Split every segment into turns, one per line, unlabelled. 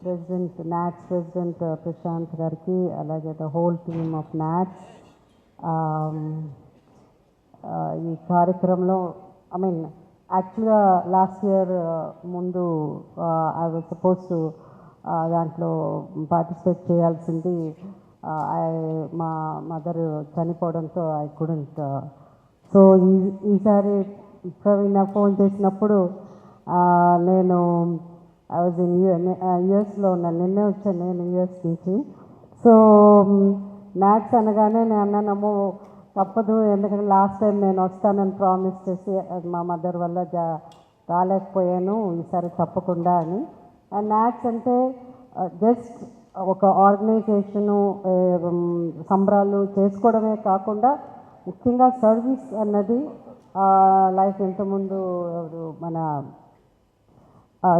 President NATS president Prashant గారికి, అలాగే the whole team of NATS. ఈ కార్యక్రమంలో యాక్చువల్గా లాస్ట్ ఇయర్ ముందు ఐ వాజ్ సపోజ్ టు దాంట్లో పార్టిసిపేట్ చేయాల్సింది. మా మదర్ చనిపోవడంతో ఐ కుడెంట్. సో ఈసారి ప్రవీణ ఫోన్ చేసినప్పుడు నేను ఐ వాజ్ ఇన్ యుఎస్లో ఉన్నాను, నిన్నే వచ్చాను నేను యుఎస్ నుంచి. సో నాట్స్ అనగానే నేను అన్నానమ్మో తప్పదు, ఎందుకంటే లాస్ట్ టైం నేను వస్తానని ప్రామిస్ చేసి మా మదర్ వల్ల రాలేకపోయాను, ఈసారి తప్పకుండా అని. అండ్ నాట్స్ అంటే జస్ట్ ఒక ఆర్గనైజేషను, సంబరాలు చేసుకోవడమే కాకుండా ముఖ్యంగా సర్వీస్ అన్నది లైఫ్ ఇంతకుముందు మన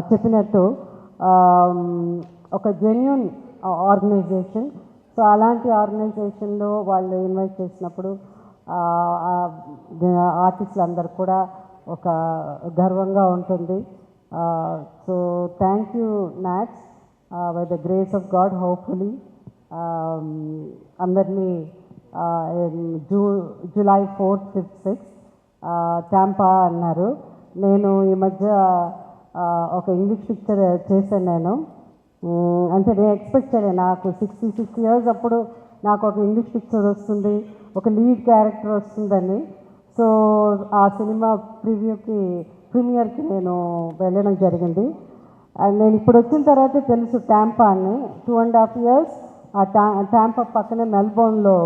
చెప్పినట్టు ఒక జెన్యూన్ ఆర్గనైజేషన్. సో అలాంటి ఆర్గనైజేషన్లో వాళ్ళు ఇన్వైట్ చేసినప్పుడు ఆర్టిస్టులు అందరు కూడా ఒక గర్వంగా ఉంటుంది. So thank you NATS. By the grace of God hopefully అందరినీ July 4th, 5th, 6th Tampa అన్నారు. నేను ఈ మధ్య ఒక ఇంగ్లీష్ పిక్చర్ చేశాను నేను. అంటే నేను ఎక్స్పెక్ట్ చేయలేదు, నాకు 66 years అప్పుడు నాకు ఒక ఇంగ్లీష్ పిక్చర్ వస్తుంది, ఒక లీడ్ క్యారెక్టర్ వస్తుందని. సో ఆ సినిమా ప్రీమియర్కి నేను వెళ్ళడం జరిగింది. అండ్ నేను ఇప్పుడు వచ్చిన తర్వాత తెలుసు టాంపా అని. 2.5 years ఆ టాంపా పక్కనే మెల్బోర్న్లో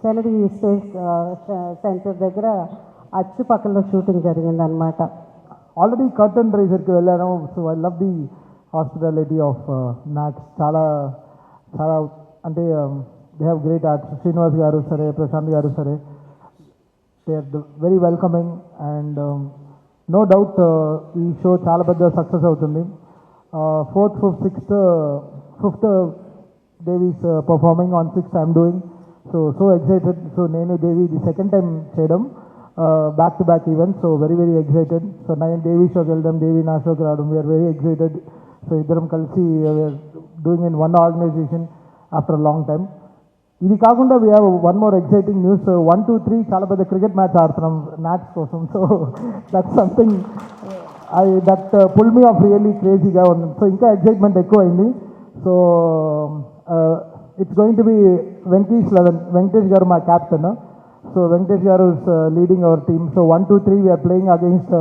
కెనడీ స్పేస్ సెంటర్ దగ్గర అచ్చుపక్కలో షూటింగ్ జరిగిందనమాట.
ఆల్రెడీ కర్టన్ రైజర్కి వెళ్ళాను. So I love the hospitality of NATS. చాలా చాలా అంటే they have great arts. Srinivas గారు సరే, ప్రశాంత్ గారు సరే, they are very welcoming. And no doubt ఈ షో చాలా పెద్ద సక్సెస్ అవుతుంది. 4th, 5th, 6th, 5th Devi's performing, on 6th I'm doing. So excited. So నేను దేవి ఇది సెకండ్ టైం చేయడం, back to back event. So very excited. So నేను దేవి షోకి వెళ్ళడం, దేవి నా షోకి రావడం, వీఆర్ వెరీ ఎక్సైటెడ్. సో ఇద్దరం కలిసి we are doing in one organization after long time. ఇది కాకుండా we have one more exciting news. 1, 2, 3 చాలా పెద్ద క్రికెట్ మ్యాచ్ ఆడుతున్నాం నాట్స్ కోసం. So that's something that pull me off really క్రేజీగా ఉంది. సో ఇంకా ఎక్సైట్మెంట్ ఎక్కువ అయింది. So it's going to be Venkatesh 11. Venkatesh గారు మా క్యాప్టెన్. సో వెంకటేష్ గారు is leading our team. So 1, 2, 3 we are playing against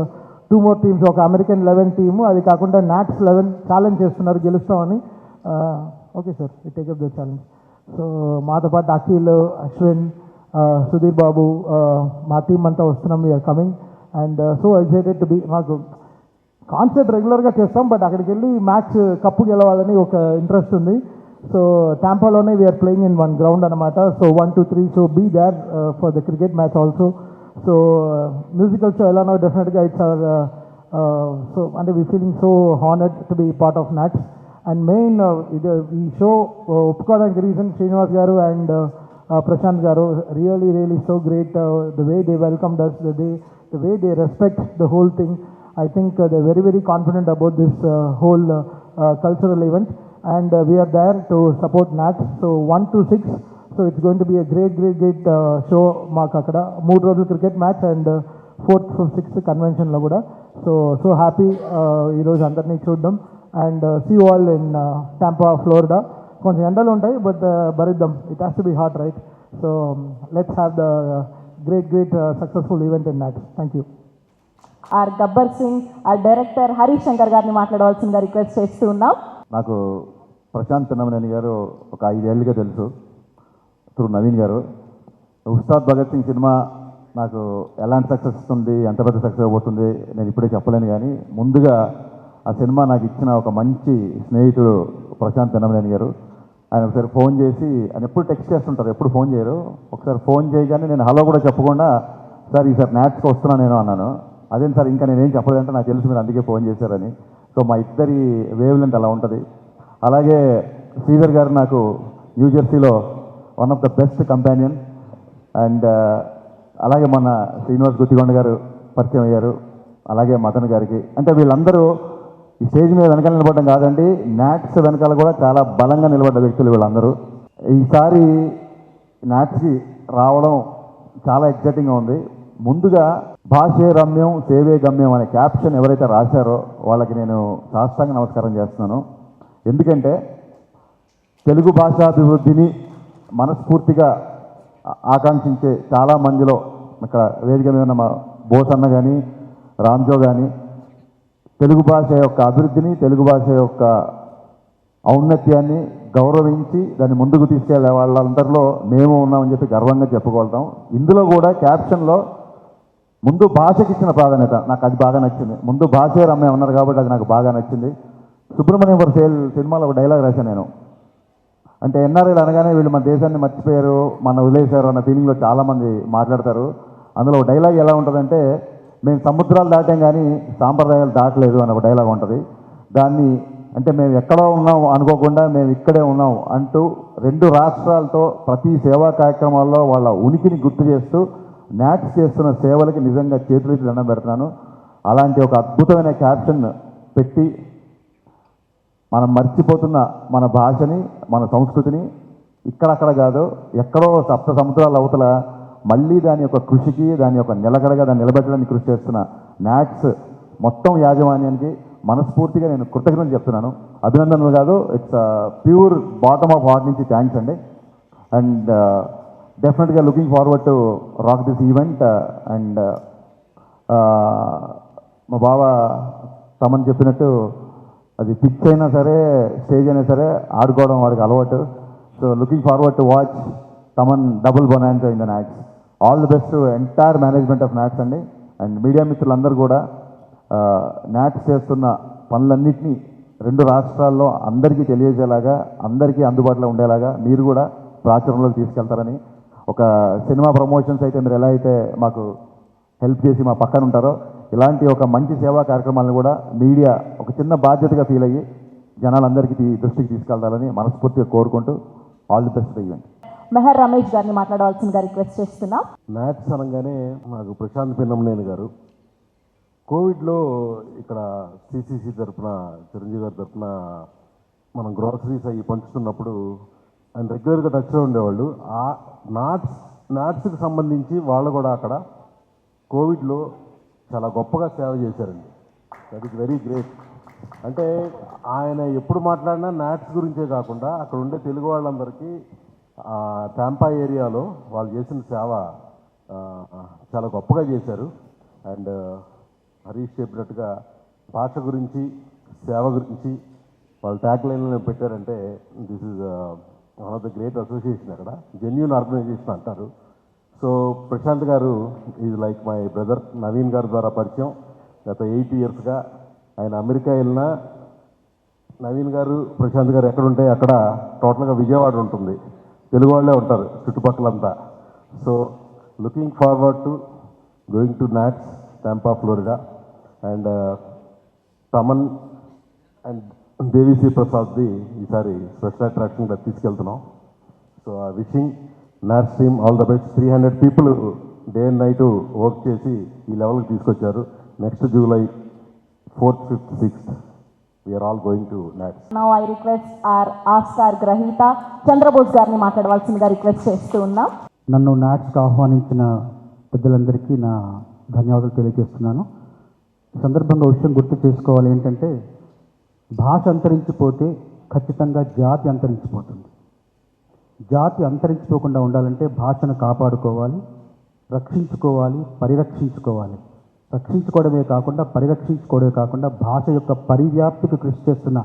2 more teams. ఒక అమెరికన్ 11 టీము, అది కాకుండా నాట్స్ 11 ఛాలెంజ్ చేస్తున్నారు గెలుస్తామని. Okay sir, we take up the challenge. So మాతో పాటు అఖిల్, అశ్విన్, సుధీర్ బాబు, మా టీం అంతా వస్తున్నాం. We are coming and so excited to be. మాకు కాన్సర్ట్ రెగ్యులర్గా చేస్తాం, బట్ అక్కడికి వెళ్ళి మ్యాచ్ కప్పు గెలవాలని ఒక ఇంట్రెస్ట్ ఉంది. సో టాంపాలోనే we are playing in one ground అనమాట. So 1, 2, 3 so be there for the cricket match also. So musical show ఎలానో డెఫినెట్గా ఇట్స్ అవర్ సో అంటే we feeling so honoured to be part of NATS. And main ఇది ఈ show ఒప్పుకోవడానికి reason Srinivas గారు and Prashanth గారు. Really so great the way they welcome does, the way they respect the whole thing. I think they're very confident about this whole cultural event, and we are there to support NATS. So 1 to 6, so it's going to be a great show. Maaku akkada 3 రోజుల cricket match and 4th, 5th, 6th కన్వెన్షన్లో కూడా. So happy ఈరోజు అందరినీ చూడడం. And see you all in Tampa, Florida. కొంచెం ఎండలు ఉంటాయి, but భరిద్దాం. It has to be hot, right? So let's have the great successful event in NATS. Thank you.
Our Gabbar Singh, ఆ director Harish Shankar గారిని మాట్లాడవలసిందిగా రిక్వెస్ట్ చేస్తూ ఉన్నాం.
నాకు ప్రశాంత్ పిన్నమనేని గారు ఒక 5 ఏళ్ళుగా తెలుసు త్రూ నవీన్ గారు. ఉస్తాద్ భగత్ సింగ్ సినిమా నాకు ఎలాంటి సక్సెస్ ఇస్తుంది, ఎంత పెద్ద సక్సెస్ అయిపోతుంది నేను ఇప్పుడే చెప్పలేను. కానీ ముందుగా ఆ సినిమా నాకు ఇచ్చిన ఒక మంచి స్నేహితుడు ప్రశాంత్ పిన్నమనేని గారు. ఆయన ఒకసారి ఫోన్ చేసి, ఆయన ఎప్పుడు టెక్స్ట్ చేస్తుంటారు, ఎప్పుడు ఫోన్ చేయరు. ఒకసారి ఫోన్ చేయగానే నేను హలో కూడా చెప్పకుండా, సార్ ఈసారి నాట్స్కి వస్తున్నా నేను అన్నాను. అదేం సార్ ఇంకా నేనేం చెప్పలేదంటే, నాకు తెలుసు మీరు అందుకే ఫోన్ చేశారని. సో మా ఇద్దరి వేవ్ లెంత్ అలా ఉంటుంది. అలాగే శ్రీధర్ గారు నాకు న్యూజెర్సీలో one of the best companion. And అలాగే మన శ్రీనివాస్ గుత్తికొండ గారు పరిచయం అయ్యారు. అలాగే మదన్ గారికి. అంటే వీళ్ళందరూ ఈ స్టేజ్ మీద వెనకాల నిలబడడం కాదండి, నాట్స్ వెనకాల కూడా చాలా బలంగా నిలబడ్డ వ్యక్తులు వీళ్ళందరూ. ఈసారి నాట్స్కి రావడం చాలా ఎగ్జైటింగ్గా ఉంది. ముందుగా భాషే రమ్యం సేవే గమ్యం అనే క్యాప్షన్ ఎవరైతే రాశారో వాళ్ళకి నేను సాష్టాంగ నమస్కారం చేస్తున్నాను. ఎందుకంటే తెలుగు భాషాభివృద్ధిని మనస్ఫూర్తిగా ఆకాంక్షించే చాలా మందిలో ఇక్కడ వేదిక మీద ఉన్న మా బోసన్న కానీ రామ్జో కానీ తెలుగు భాష యొక్క అభివృద్ధిని, తెలుగు భాష యొక్క ఔన్నత్యాన్ని గౌరవించి దాన్ని ముందుకు తీసుకెళ్లే వాళ్ళందరిలో మేము ఉన్నామని చెప్పి గర్వంగా చెప్పుకోగలుగుతాం. ఇందులో కూడా క్యాప్షన్లో ముందు భాషకి ఇచ్చిన ప్రాధాన్యత నాకు అది బాగా నచ్చింది. ముందు భాషే రమ్య ఉన్నారు కాబట్టి అది నాకు బాగా నచ్చింది. సుబ్రహ్మణ్యం ఫర్ సేల్ సినిమాలో ఒక డైలాగ్ రాశాను నేను. అంటే ఎన్ఆర్ఐలు అనగానే వీళ్ళు మన దేశాన్ని మర్చిపోయారు, మన వదిలేశారు అన్న ఫీలింగ్లో చాలామంది మాట్లాడతారు. అందులో ఒక డైలాగ్ ఎలా ఉంటుందంటే, మేము సముద్రాలు దాటాం కానీ సాంప్రదాయాలు దాటలేదు అని ఒక డైలాగ్ ఉంటుంది. దాన్ని అంటే మేము ఎక్కడో ఉన్నాం అనుకోకుండా మేము ఇక్కడే ఉన్నాం అంటూ 2 రాష్ట్రాలతో ప్రతి సేవా కార్యక్రమాల్లో వాళ్ళ ఉనికిని గుర్తు చేస్తూ నాట్స్ చేస్తున్న సేవలకి నిజంగా చేతులెత్తి దండం పెడుతున్నాను. అలాంటి ఒక అద్భుతమైన క్యాప్షన్ పెట్టి మనం మర్చిపోతున్న మన భాషని, మన సంస్కృతిని ఇక్కడక్కడ కాదు ఎక్కడో 7 సముద్రాల అవతల మళ్ళీ దాని యొక్క కృషికి, దాని యొక్క నిలకడగా దాన్ని నిలబెట్టడానికి కృషి చేస్తున్న నాట్స్ మొత్తం యాజమాన్యానికి మనస్ఫూర్తిగా నేను కృతజ్ఞతలు చెప్తున్నాను. అభినందనలు కాదు, it's pure bottom of heart నుంచి థ్యాంక్స్ అండి. అండ్ డెఫినెట్గా looking forward to rock this event. And మా బావ తమని చెప్పినట్టు అది పిచ్ అయినా సరే స్టేజ్ అయినా సరే ఆడుకోవడం వాడికి అలవాటు. So looking forward to watch Thaman double bonanza in the NATS. All the best to entire management of NATS అండి. అండ్ మీడియా మిత్రులందరూ కూడా నాట్స్ చేస్తున్న పనులన్నింటినీ 2 రాష్ట్రాల్లో అందరికీ తెలియజేలాగా, అందరికీ అందుబాటులో ఉండేలాగా మీరు కూడా ప్రాచుర్యంలోకి తీసుకెళ్తారని, ఒక సినిమా ప్రమోషన్స్ అయితే మీరు ఎలా అయితే మాకు హెల్ప్ చేసి మా పక్కన ఉంటారో ఇలాంటి ఒక మంచి సేవా కార్యక్రమాలను కూడా మీడియా ఒక చిన్న బాధ్యతగా ఫీల్ అయ్యి జనాలందరికీ దృష్టికి తీసుకెళ్తారని మనస్ఫూర్తిగా కోరుకుంటూ all the best event.
Mehar Ramesh గారిని మాట్లాడవలసిందిగా రిక్వెస్ట్ చేస్తున్నాం.
నాట్స్ అనగానే నాకు ప్రశాంత్ పిన్నమనేని గారు కోవిడ్లో ఇక్కడ సిసిసి తరఫున, చిరంజీవి గారి తరఫున మనం గ్రోసరీస్ అవి పంచుతున్నప్పుడు ఆయన రెగ్యులర్గా టచ్లో ఉండేవాళ్ళు. ఆ నాట్స్కి సంబంధించి వాళ్ళు కూడా అక్కడ కోవిడ్లో చాలా గొప్పగా సేవ చేశారండి. That is very great. అంటే ఆయన ఎప్పుడు మాట్లాడినా నాట్స్ గురించే కాకుండా అక్కడ ఉండే తెలుగు వాళ్ళందరికీ టాంపా ఏరియాలో వాళ్ళు చేసిన సేవ చాలా గొప్పగా చేశారు. అండ్ హరీష్ చెప్పినట్టుగా భాష గురించి, సేవ గురించి వాళ్ళు ట్యాగ్ లైన్లో పెట్టారంటే this is one of the great association. అక్కడ జెన్యూన్ ఆర్గనైజేషన్ అంటారు. సో ప్రశాంత్ గారు is like my brother. Naveen గారి ద్వారా పరిచయం. గత 8 ఇయర్స్గా ఆయన అమెరికా వెళ్ళినా నవీన్ గారు, ప్రశాంత్ గారు ఎక్కడ ఉంటే అక్కడ టోటల్గా విజయవాడ ఉంటుంది, తెలుగు వాళ్ళే ఉంటారు చుట్టుపక్కలంతా. So looking forward to going to NATS Tampa Florida. And Thaman and Devi Sri ప్రసాద్ది ఈసారి స్పెషల్ అట్రాక్షన్గా తీసుకెళ్తున్నాం. సో ఆ wishing NATS team all the best. 300 people day and night work చేసి ఈ లెవెల్కి తీసుకొచ్చారు. Next July 4th, 5th, 6th we are all going to NATS.
Now I request our Oscar గ్రహీత చంద్రబోస్ గారిని మాట్లాడవలసిందిగా రిక్వెస్ట్ చేస్తూ ఉన్నాం.
నన్ను నాట్స్కి ఆహ్వానించిన పెద్దలందరికీ నా ధన్యవాదాలు తెలియజేస్తున్నాను. ఈ సందర్భంగా విషయం గుర్తు చేసుకోవాలి ఏంటంటే, భాష అంతరించిపోతే ఖచ్చితంగా జాతి అంతరించిపోతుంది. జాతి అంతరించిపోకుండా ఉండాలంటే భాషను కాపాడుకోవాలి, రక్షించుకోవాలి, పరిరక్షించుకోవాలి. రక్షించుకోవడమే కాకుండా, పరిరక్షించుకోవడమే కాకుండా భాష యొక్క పరివ్యాప్తికి కృషి చేస్తున్న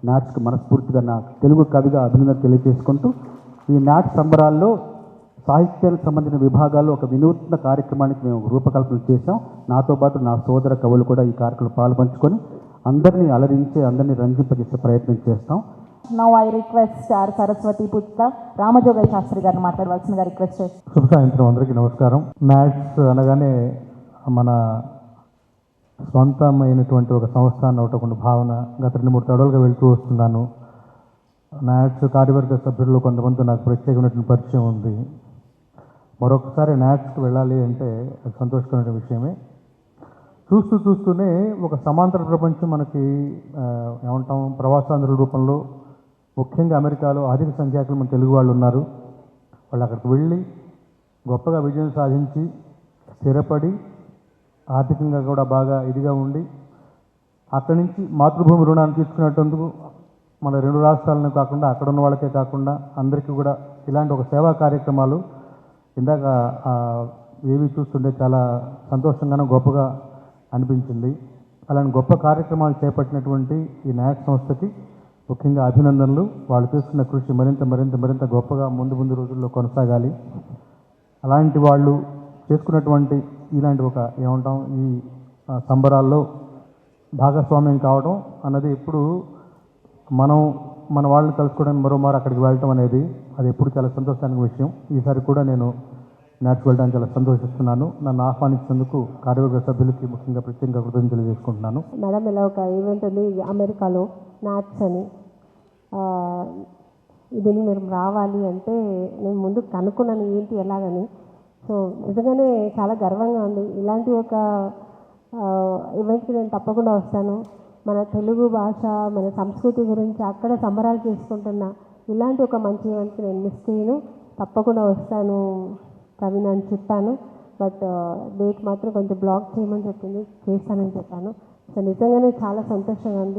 నాట్స్కి మనస్ఫూర్తిగా నా తెలుగు కవిగా అభినందన తెలియజేసుకుంటూ, ఈ నాట్స్ సంబరాల్లో సాహిత్యానికి సంబంధించిన విభాగాల్లో ఒక వినూత్న కార్యక్రమానికి మేము రూపకల్పన చేశాం. నాతో పాటు నా సోదర కవులు కూడా ఈ కార్యక్రమంలో పాల్పంచుకొని అందరినీ అలరించే, అందరినీ రంజింపజేసే ప్రయత్నం చేస్తాం.
Now I request our Saraswati పుత్ర రామజోగయ్య శాస్త్రి గారిని మాట్లాడవలసిందిగా రిక్వెస్ట్ చేస్తాం.
శుభ సాయంత్రం అందరికీ నమస్కారం. నాట్స్ అనగానే మన స్వంతమైనటువంటి ఒక సంస్థ అన్న ఒకటి భావన గత 2-3 తడవలుగా వెళ్తూ వస్తున్నాను. నాట్స్ కార్యవర్గ సభ్యుల్లో కొంతమంది నాకు ప్రత్యేకమైనటువంటి పరిచయం ఉంది. మరొకసారి నాట్స్కి వెళ్ళాలి అంటే అది సంతోషకరమైన విషయమే. చూస్తూనే ఒక సమాంతర ప్రపంచం మనకి ఏమంటాం ప్రవాసాంధ్రుల రూపంలో ముఖ్యంగా అమెరికాలో అధిక సంఖ్యాకులు మన తెలుగు వాళ్ళు ఉన్నారు. వాళ్ళు అక్కడికి వెళ్ళి గొప్పగా విజయం సాధించి స్థిరపడి ఆర్థికంగా కూడా బాగా ఇదిగా ఉండి అక్కడి నుంచి మాతృభూమి రుణాన్ని తీసుకునేటందుకు మన 2 రాష్ట్రాలను కాకుండా అక్కడ ఉన్న వాళ్ళకే కాకుండా అందరికీ కూడా ఇలాంటి ఒక సేవా కార్యక్రమాలు ఇందాక ఏవి చూస్తుంటే చాలా సంతోషంగానూ గొప్పగా అనిపించింది. అలాంటి గొప్ప కార్యక్రమాలు చేపట్టినటువంటి ఈ నాయక్ సంస్థకి ముఖ్యంగా అభినందనలు. వాళ్ళు చేస్తున్న కృషి మరింత గొప్పగా ముందు రోజుల్లో కొనసాగాలి. అలాంటి వాళ్ళు చేసుకున్నటువంటి ఇలాంటి ఒక ఏమంటాం ఈ సంబరాల్లో భాగస్వామ్యం కావడం అన్నది ఎప్పుడు మన వాళ్ళని కలుసుకోవడానికి మరోమారు అక్కడికి వెళ్ళటం అనేది అది ఎప్పుడు చాలా సంతోషానికి విషయం. ఈసారి కూడా నేను నాట్స్ వెళ్ళడానికి చాలా సంతోషిస్తున్నాను. నన్ను ఆహ్వానించినందుకు కార్యవర్గ సభ్యులకి ముఖ్యంగా ప్రత్యేకంగా కృతజ్ఞతలు తెలియజేసుకుంటున్నాను.
మేడం ఇలా ఒక ఈవెంట్ ఉంది అమెరికాలో నాట్స్ అని, ఇది మీరు రావాలి అంటే నేను ముందు కనుక్కున్నాను ఏంటి ఎలాగని. సో నిజంగానే చాలా గర్వంగా ఉంది. ఇలాంటి ఒక ఈవెంట్కి నేను తప్పకుండా వస్తాను. మన తెలుగు భాష మన సంస్కృతి గురించి అక్కడ సంబరాలు చేసుకుంటున్న ఇలాంటి ఒక మంచి ఈవెంట్కి నేను మిస్ చేయను, తప్పకుండా వస్తాను ప్రవీణ్ అని చెప్పాను. బట్ డేట్ మాత్రం కొంచెం బ్లాక్ చేయమని చెప్పింది, చేస్తానని చెప్పాను. సో నిజంగానే చాలా సంతోషంగా ఉంది.